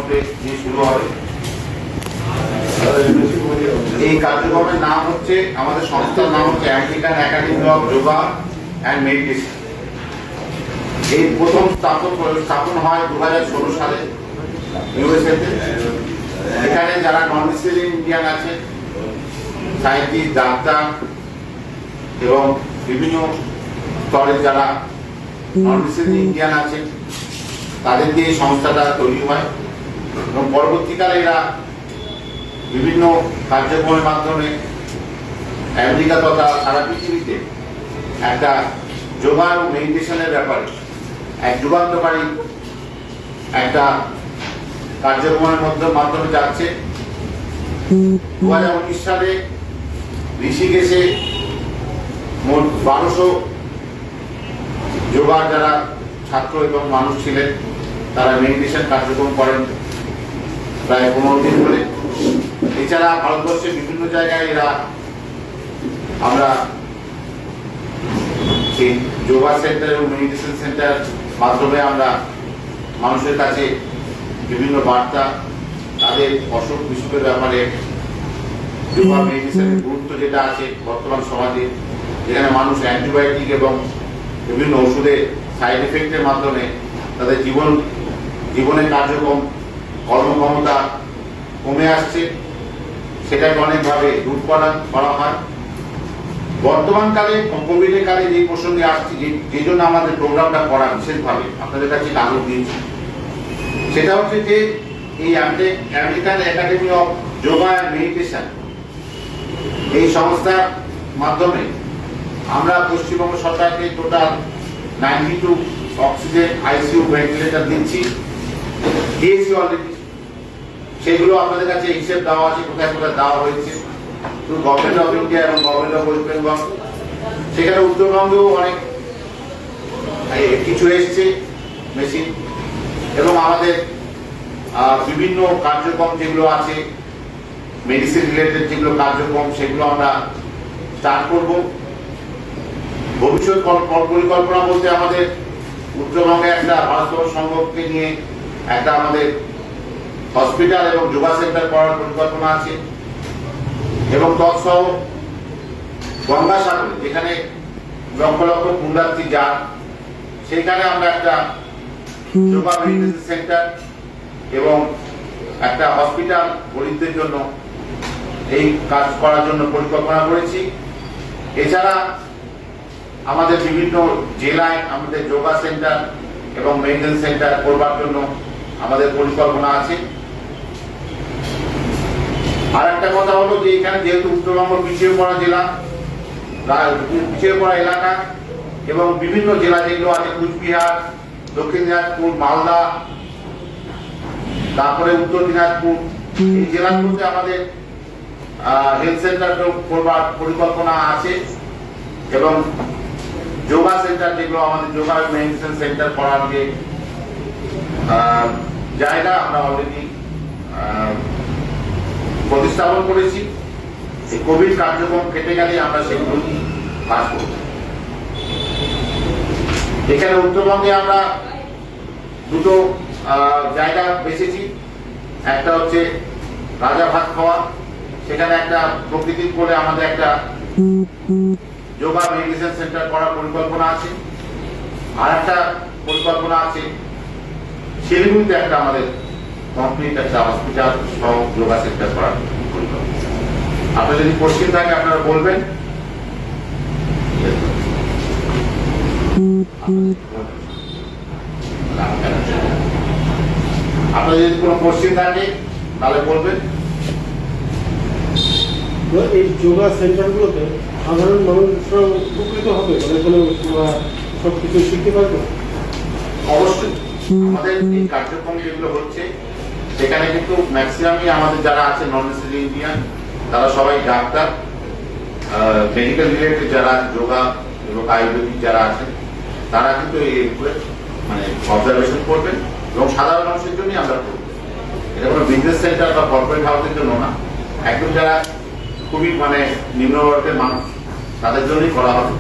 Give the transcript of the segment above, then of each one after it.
মধ্যে দিয়ে শুরু হবে। এই কার্যক্রমের নাম হচ্ছে, আমাদের সংস্থার নাম হচ্ছে American academy of yoga and meditation. এই প্রথম স্থাপন হয় 2016 সালে ইউএসএতে। এখানে যারা নন রেসিডেন্ট ইন্ডিয়ান আছে, সায়েন্টিস্ট, ডাক্তার এবং বিভিন্ন স্তরের যারা নন রেসিডেন্ট ইন্ডিয়ান আছে, তাদের দিয়ে এই সংস্থাটা তৈরি হয় এবং পরবর্তীকালে এরা বিভিন্ন কার্যক্রমের মাধ্যমে আমেরিকা তথা সারা পৃথিবীতে একটা যোগা এবং মেডিটেশনের ব্যাপারে এক যুগান্তকারী একটা কার্যক্রমের মাধ্যমে যাচ্ছে। 2019 সালে ঋষিকেশে মোট 1200 যোগার যারা ছাত্র এবং মানুষ ছিলেন, তারা মেডিটেশন কার্যক্রম করেন প্রায় 15 দিন ধরে। এছাড়া ভারতবর্ষের বিভিন্ন জায়গায় এরা আমরা এই যোগা সেন্টার এবং মেডিটেশন সেন্টার মাধ্যমে আমরা মানুষের কাছে বিভিন্ন বার্তা, তাদের অসুখ বিসুখের ব্যাপারে যোগা মেডিটেশনের গুরুত্ব যেটা আছে বর্তমান সমাজে, যেখানে মানুষ অ্যান্টিবায়োটিক এবং বিভিন্ন ওষুধের সাইড এফেক্টের মাধ্যমে তাদের জীবনের কার্যক্রম, কর্মক্ষমতা কমে আসছে, সেটাকে অনেকভাবে দূর করা হয়। বর্তমানকালে কোভিডের কালে যে প্রসঙ্গে আসছে, যে জন্য আমাদের প্রোগ্রামটা করা বিশেষভাবে আপনাদের কাছে আগ্রহ দিয়েছি, সেটা হচ্ছে যে এই American academy of yoga and meditation, এই সংস্থার মাধ্যমে আমরা পশ্চিমবঙ্গ সরকারকে টোটাল 92 অক্সিজেন আইসিইউ ভেন্টিলেটর দিয়েছি অলরেডি। সেগুলো আপনাদের কাছে হিসেব দেওয়া আছে, কোথায় কোথায় দেওয়া হয়েছে গভর্নমেন্ট অফ ইন্ডিয়া এবং গভর্নমেন্ট অফ ওয়েস্ট বেঙ্গল। সেখানে উত্তরবঙ্গেও অনেক কিছু এসছে মেশিন, এবং আমাদের বিভিন্ন কার্যক্রম যেগুলো আছে মেডিসিন রিলেটেড যেগুলো কার্যক্রম, সেগুলো আমরা স্টার্ট করব। ভবিষ্যৎ পরিকল্পনা বলতে আমাদের উত্তরবঙ্গে একটা ভারতবর্ষ সংঘকে নিয়ে একটা আমাদের হসপিটাল এবং যোগা সেন্টার করার পরিকল্পনা আছে, এবং তৎসহ গঙ্গাসাগরে যেখানে লক্ষ লক্ষ পুণ্যার্থী যান, সেখানে আমরা একটা যোগা মেডিটেশন সেন্টার এবং একটা হসপিটাল গরিবদের জন্য এই কাজ করার জন্য পরিকল্পনা করেছি। এছাড়া আমাদের বিভিন্ন জেলায় আমাদের যোগা সেন্টার এবং মেডিটেশন সেন্টার করবার জন্য আমাদের পরিকল্পনা আছে। আর একটা কথা হলো যে এখানে যেহেতু উত্তরবঙ্গ পিছিয়ে পড়া জেলা, পিছিয়ে পড়া এলাকা, এবং বিভিন্ন জেলা যেগুলো আছে কুচবিহার, দক্ষিণ দিনাজপুর, মালদা, তারপরে উত্তর দিনাজপুর, এই জেলাগুলোতে আমাদের হেলথ সেন্টার করবার পরিকল্পনা আছে, এবং যোগা সেন্টার যেগুলো আমাদের যোগা মেডিটেশন সেন্টার করার যে জায়গা আমরা অলরেডি প্রতিস্থাপন করেছি। এই কোভিড কার্যক্রম কেটে গেলে আমরা সেগুলো কাজ করব। এখানে উত্তরবঙ্গে আমরা দুটো জায়গা বেছেছি। একটা হচ্ছে রাজা ভাত খাওয়া, সেখানে একটা প্রকৃতির কোলে আমাদের একটা যোগা মেডিটেশন সেন্টার করার পরিকল্পনা আছে। আর একটা পরিকল্পনা আছে শিলিগুড়িতে একটা আমাদের কমপ্লিট একটা হসপিটাল সহ যোগা সেন্টার করার পরিকল্পনা। আপনার যদি কোশ্চেন থাকে আপনারা বলবেন। আপনার যদি কোনো কোশ্চেন থাকে তাহলে বলবেন। এই যোগা সেন্টারগুলোতে সাধারণ মানুষরা উপকৃত হবে, মানে কোনো সবকিছু শিখতে পারবে? অবশ্যই আমাদের এই কার্যক্রম যেগুলো হচ্ছে সেখানে কিন্তু ম্যাক্সিমামই আমাদের যারা আছে নন রেসিডেন্ট ইন্ডিয়ান, তারা সবাই ডাক্তার, মেডিকেল রিলেটেড যারা যোগা এবং আয়ুর্বেদিক যারা আছেন, তারা কিন্তু এই মানে অবজারভেশন করবেন, এবং সাধারণ মানুষের জন্যই আমরা করবো। এটা কোনো বিজনেস সেন্টার বা কর্পোরেট হাউসের জন্য না, একদম যারা খুবই মানে নিম্নবর্গের মানুষ তাদের জন্যই করা হবে।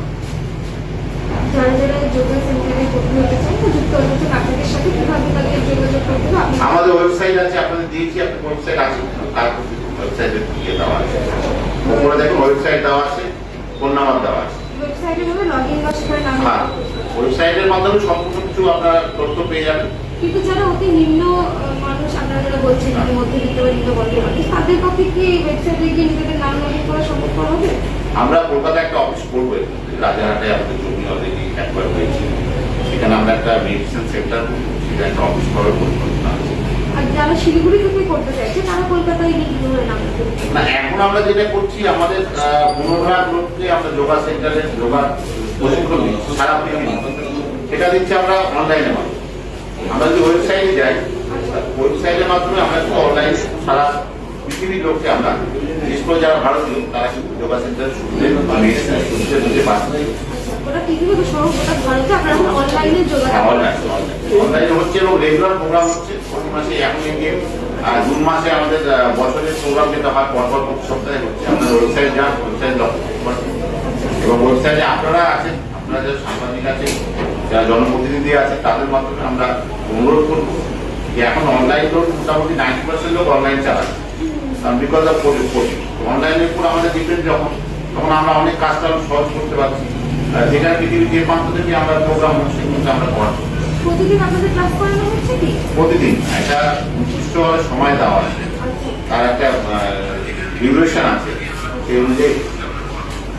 যারা যোগা সেন্টারে ভর্তি হতে চান বা যুক্ত হতে চান আপনাদের সাথে কিভাবে তাদের যোগাযোগ করতে হবে? আমাদের ওয়েবসাইট আছে, আপনাদের দিয়েছি, আপনার ওয়েবসাইট আছে, তার ওয়েবসাইটে গিয়ে দেওয়া আছে, ওপরে দেখুন ওয়েবসাইট দেওয়া আছে, ফোন নাম্বার দেওয়া আছে। ওয়েবসাইটে ভাবে লগ ইন বা সেখানে নাম হ্যাঁ, ওয়েবসাইটের মাধ্যমে সম্পূর্ণ কিছু আপনারা তথ্য পেয়ে যাবেন। কিন্তু যারা অতি নিম্ন মানুষ, আপনারা যারা বলছেন যে মধ্যবিত্ত বা নিম্ন বর্গের মানুষ, তাদের পক্ষে কি এই ওয়েবসাইটে গিয়ে নিজেদের নাম লগ ইন করা সম্ভব হবে? আমরা কলকাতায় একটা অফিস করবো, রাজারহাটে আমাদের জমি অলরেডি অ্যাকোয়ার হয়েছে, সেখানে আমরা একটা মেডিসিন সেন্টার করবো, সেটা একটা অফিস করার পরিকল্পনা আছে। আর যারা শিলিগুড়ি থেকে করতে চাইছে তারা কলকাতায় গিয়ে কিভাবে নাম লিখতে পারবে? না, এখন আমরা যেটা করছি, আমাদের 15 লোককে আমরা যোগা সেন্টারে যোগা প্রশিক্ষণ দিচ্ছি সারা পৃথিবী, সেটা দিচ্ছি আমরা অনলাইনের মাধ্যমে। আমরা যদি ওয়েবসাইটে যাই, ওয়েবসাইটের মাধ্যমে আমরা কিন্তু অনলাইনে সারা পৃথিবীর লোককে আমরা, বিশেষ করে যারা ভারতীয়, তারা কিন্তু যোগা সেন্টারে সুবিধে দিতে পারছে। ওরা কিভাবে সহ গোটা ভারতে আপনারা অনলাইনে যোগাযোগ অনলাইনে হচ্ছে এবং রেগুলার প্রোগ্রাম হচ্ছে প্রতি মাসে। এখন থেকে জুন মাসে আমাদের বছরের প্রোগ্রাম যেটা হয় পরপর প্রতি সপ্তাহে হচ্ছে। আপনার ওয়েবসাইট যান, ওয়েবসাইট এবং ওয়েবসাইটে আপনারা আছেন, আপনারা যারা সাংবাদিক আছেন, যারা জনপ্রতিনিধি আছে, তাদের মাধ্যমে আমরা অনুরোধ করবো যে এখন অনলাইন লোক মোটামুটি 90% লোক অনলাইন চালায়, কারণ বিকজ অফ অনলাইনের উপর আমাদের ডিপেন্ড যখন, তখন আমরা অনেক কাজটা সহজ করতে পারছি। যেখানে পৃথিবীর যে প্রান্ত থেকে আমরা প্রোগ্রাম হচ্ছে কিন্তু আমরা করাচ্ছি। প্রতিদিন আপনাদের ক্লাস করানো হচ্ছে কি? প্রতিদিন একটা নির্দিষ্ট সময় দেওয়া আছে, তার একটা ডিউরেশন আছে, সেই অনুযায়ী।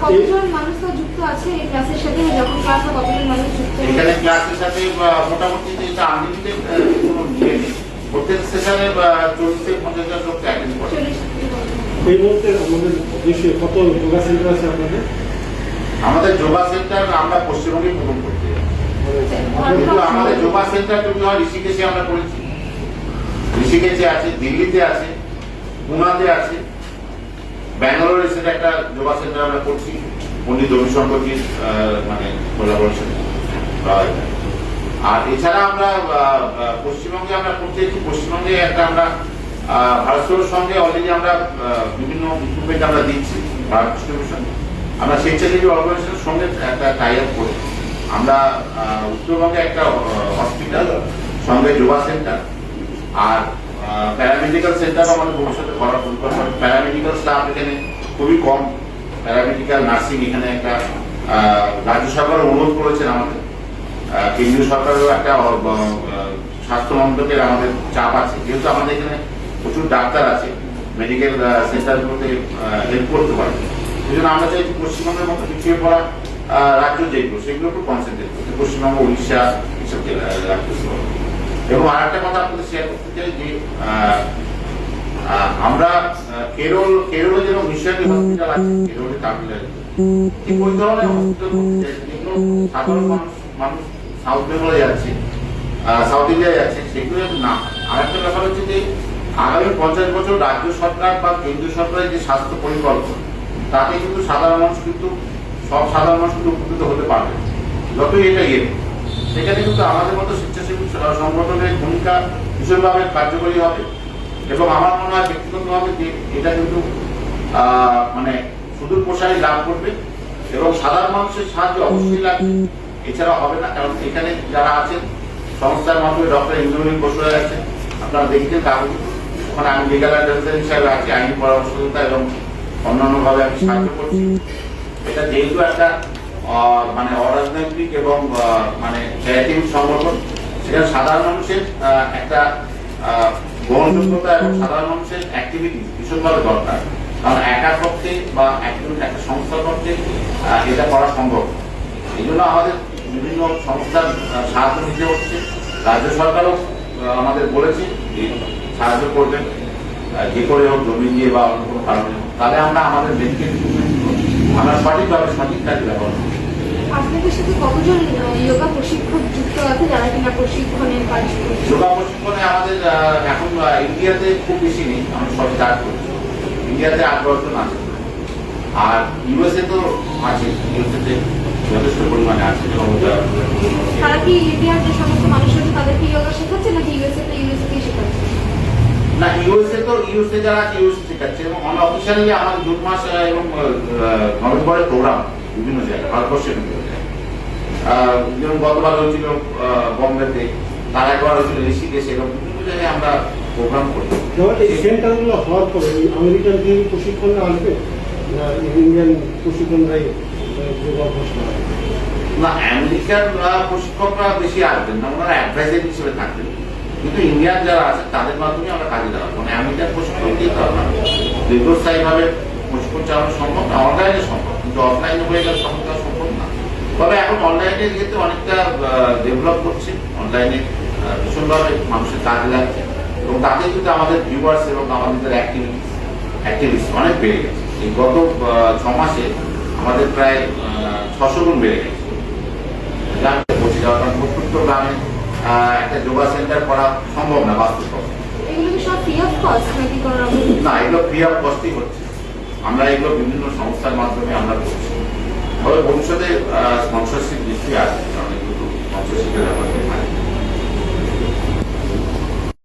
কতজন মানুষ তো যুক্ত আছে এই ক্লাসের সাথে? যখন ক্লাস হয় কতজন মানুষ যুক্ত? এখানে ক্লাসের সাথে মোটামুটি এটা আনলিমিটেড কোনো ইয়ে নেই, প্রত্যেক সেশনে 40-50 লোক অ্যাটেন্ড করে। এই মুহূর্তে আমাদের দেশে কত যোগা সেন্টার আছে আপনাদের? আমাদের যোগা সেন্টার আমরা পশ্চিমবঙ্গে প্রথম করতে যাই, কিন্তু আমাদের যোগা সেন্টার যদি হয় ঋষিকেশে আমরা করেছি, ঋষিকেশে আছে, দিল্লিতে আছে, পুনাতে আছে, ব্যাঙ্গালোরে সেটা একটা যোগা সেন্টার আমরা করছি, পণ্ডিত রবিশঙ্করজির মানে কোলাবোরেশন। আর এছাড়া আমরা পশ্চিমবঙ্গে আমরা করতে চাইছি, পশ্চিমবঙ্গে একটা আমরা ভারতের সঙ্গে অলরেডি আমরা বিভিন্ন ইকুইপমেন্ট আমরা দিচ্ছি, ভারত ডিস্ট্রিবিউশন। আমরা স্বেচ্ছাসেবী অর্গানাইজেশনের সঙ্গে একটা টাই আপ করে আমরা উত্তরবঙ্গে একটা হসপিটাল, সঙ্গে যোগা সেন্টার আর প্যারামেডিক্যাল সেন্টার আমাদের ভবিষ্যতে করার পরিকল্পনা। প্যারামেডিক্যাল স্টাফ এখানে খুবই কম, প্যারামেডিক্যাল নার্সিং এখানে একটা রাজ্য সরকার অনুরোধ করেছেন আমাদের, কেন্দ্রীয় সরকারেরও একটা স্বাস্থ্য মন্ত্রকের আমাদের চাপ আছে, যেহেতু আমাদের এখানে প্রচুর ডাক্তার আছে, মেডিকেল সেন্টারগুলোতে হেল্প করতে পারে। সেই জন্য আমরা চাইছি পশ্চিমবঙ্গের মতো পিছিয়ে পড়া রাজ্য যেগুলো, সেগুলো একটু কনসেন্ট্রেট করতে, পশ্চিমবঙ্গ, উড়িষ্যা এসব রাজ্যগুলো। এবং আর একটা কথা আপনাদের শেয়ার করতে চাই যে আমরা কেরলে যেন মিশনারি হসপিটাল আছে, কেরলে তামিলনাড়ু, ঠিক ওই ধরনের হসপিটাল যেগুলো সাধারণ মানুষ সাউথ বেঙ্গলে যাচ্ছে, সাউথ ইন্ডিয়ায় যাচ্ছে, সেগুলো না। আর একটা ব্যাপার হচ্ছে যে আগামী 50 বছর রাজ্য সরকার বা কেন্দ্রীয় সরকারের যে স্বাস্থ্য পরিকল্পনা, তাতে কিন্তু সাধারণ মানুষ কিন্তু সব সাধারণ মানুষ কিন্তু উপকৃত হতে পারবে যতই এটা ইয়ে। সেখানে কিন্তু আমাদের মতো স্বেচ্ছাসেবী সংগঠনের ভূমিকা ভীষণভাবে কার্যকরী হবে এবং আমার মনে হয় ব্যক্তিগতভাবে যে এটা কিন্তু মানে সুদূর প্রসারী লাভ করবে এবং সাধারণ মানুষের সাহায্য অবশ্যই লাগবে, এছাড়া হবে না। কারণ এখানে যারা আছেন সংস্থার মাধ্যমে ডক্টর ইন্দ্রনীল বসুরা আছেন, আপনারা দেখছেন কাগজ, ওখানে আমি লিগাল অ্যাডভাইজার হিসাবে আছি, আইনি পরামর্শদাতা এবং অন্যান্যভাবে আমি সাহায্য করছি। এটা যেহেতু একটা মানে অরাজনৈতিক এবং মানে চ্যারিটেবল সংগঠন, সেখানে সাধারণ মানুষের একটা গ্রহণযোগ্যতা এবং সাধারণ মানুষের অ্যাক্টিভিটি ভীষণভাবে দরকার। কারণ একার পক্ষে বা একটা সংস্থার পক্ষে এটা করা সম্ভব। এই জন্য আমাদের বিভিন্ন সংস্থার সাহায্য নিতে হচ্ছে। রাজ্য সরকারও আমাদের বলেছে যে সাহায্য করবেন, যে করে হোক, জমি দিয়ে বা অন্য কোনো কারণে হোক, তাহলে আমরা আমাদের মেডিকেল আমরা সঠিকভাবে সঠিক কাজে ব্যবহার করি। আপনাদের সাথে কতজন যোগা প্রশিক্ষক যুক্ত আছে যারা কিনা প্রশিক্ষণের কাজ করছে? যোগা প্রশিক্ষণে আমাদের এখন ইন্ডিয়াতে খুব বেশি নেই, আমরা সব স্টার্ট করছি। ইন্ডিয়াতে 8-10 জন আছে, আর ইউএসএ তো আছে, ইউএসএতে যথেষ্ট পরিমাণে আছে। তারা কি ইন্ডিয়ার যে সমস্ত মানুষ আছে তাদেরকে যোগা শেখাচ্ছে নাকি ইউএসএ শেখাচ্ছে? না, ইউএসএ যারা আছে ইউএসএ শেখাচ্ছে এবং অনঅফিসিয়ালি আমাদের জুন মাস এবং নভেম্বরের প্রোগ্রাম বিভিন্ন জায়গায়, ভারতবর্ষের বিভিন্ন জায়গায় যেমন গতবার হয়েছিল বম্বেতে, তার একবার হয়েছিল ঋষিকেশে, এরকম বিভিন্ন জায়গায় আমরা প্রোগ্রাম করি। যেমন এই সেন্টারগুলো হওয়ার পরে এই আমেরিকান যে প্রশিক্ষণরা আসবে না ইন্ডিয়ান প্রশিক্ষণরাই যোগ অভ্যাস করা হবে? না, আমেরিকান প্রশিক্ষকরা বেশি আসবেন না, ওনারা অ্যাডভাইজার হিসেবে থাকবেন, কিন্তু ইন্ডিয়ান যারা আছে তাদের মাধ্যমে আমরা কাজে দাঁড়াবো। মানে আমেরিকান প্রশিক্ষণ দিয়ে তো আমরা দীর্ঘস্থায়ীভাবে প্রশিক্ষণ চালানো সম্ভব না, অনলাইনে সম্ভব, কিন্তু অফলাইনে হয়ে গেলে সম্ভব না। তবে এখন অনলাইনের ক্ষেত্রে অনেকটা ডেভেলপ করছে, অনলাইনে ভীষণভাবে মানুষের কাজে লাগছে, এবং তাতে কিন্তু আমাদের ভিউয়ার্স এবং আমাদের অ্যাক্টিভিটিস অনেক বেড়ে গেছে। এই গত 6 মাসে আমাদের প্রায় 600 গুণ বেড়ে গেছে। পৌঁছে যাওয়ার কারণ প্রত্যন্ত গ্রামে একটা যোগা সেন্টার করা সম্ভব না বাস্তব। এগুলো কি সব ফ্রি অফ কস্ট নাকি কোনো রকম? না, এগুলো ফ্রি অফ কস্টই হচ্ছে। আমরা এগুলো বিভিন্ন সংস্থার মাধ্যমে আমরা করছি। তবে ভবিষ্যতে স্পন্সরশিপ নিশ্চয়ই আসবে, কারণ এগুলো স্পন্সরশিপের ব্যাপারে থাকে।